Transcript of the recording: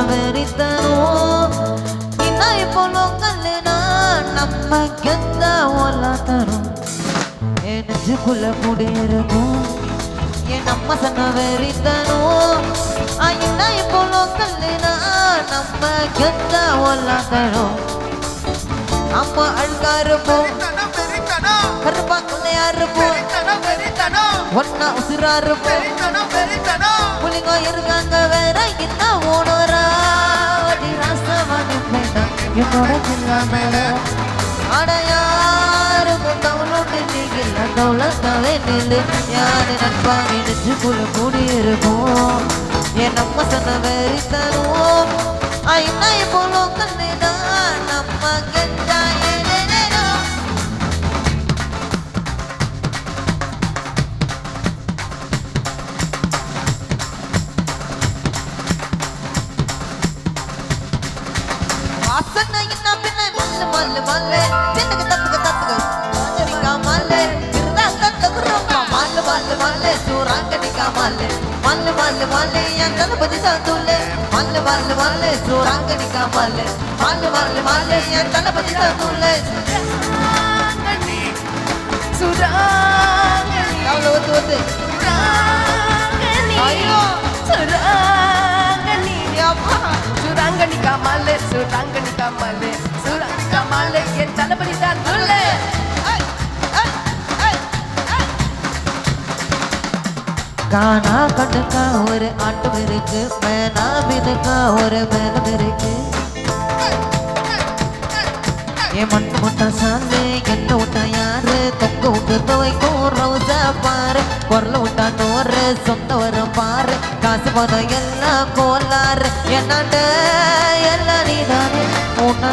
வெறித்தரும் இன்னாய் போலோங்கல்னா நம்ம கெத்தா ஒலா தரும் என் நெஞ்சுக்குள்ள குடியிருக்கும் என் அம்மா சொன்ன வெறித்தரும் இன்னாய் போலோங்கல்னா நம்ம கெத்தா ஒலா தரும் அம்மா அழுகா இருப்போம் கருப்பாக்கல்லையா இருப்போம் ஒன்னா உசிரா இருப்போம் புலிங்க இருக்காங்க வேற என்ன ஓடுறா ராசவாணி வேண்டாம் என்னோட ஜில்லா மேல அடையாருக்கும் தவளோட்டு நீங்கள தவளத்தாவே நில்லு யாரு நண்பா நெஞ்சுக்குள்ள கூடியிருக்கும் என் நம்ம சொன்ன வேறி தருவோம் ஐநாய் போலும் கண்ணுதான் நம்ம கெட்டா வாசனை என்ன பின்ன மல்ல மல்ல மல்ல தின்னுக்கு தத்துக்கு தத்துக்கு மாஞ்சரிக்கா மல்ல திருதா தத்துக்கு ரொம்ப மல்ல மல்ல மல்ல சூராங்கனிக்கா மல்ல மல்ல மல்ல மல்ல என் தளபதி சாத்துல்ல மல்ல மல்ல மல்ல சூராங்கனிக்கா மல்ல மல்ல மல்ல மல்ல என் தளபதி சாத்துல்ல சுராங்கனி அவ்வளோ வந்து ஐயோ சுராங்கனி அப்பா சுராங்கனி காமலே சுராங்கனி காமலே சுராங்கனி காமலே என் தளபதி தான் சொல்லே கானா கண்ணுக்கா ஒரு ஆட்டம் இருக்கு மேனா மினுக்கா ஒரு மேலம் இருக்கு என் மண் முட்டை சாந்து என்ன விட்டா யாரு தொங்க விட்டு துவைக்கும் ரோசா பாரு குரல விட்டா நோறு சொந்த வரும் பாரு காசு பணம் எல்லாம் கோலாறு என்னாண்ட எல்லாம் நீதானே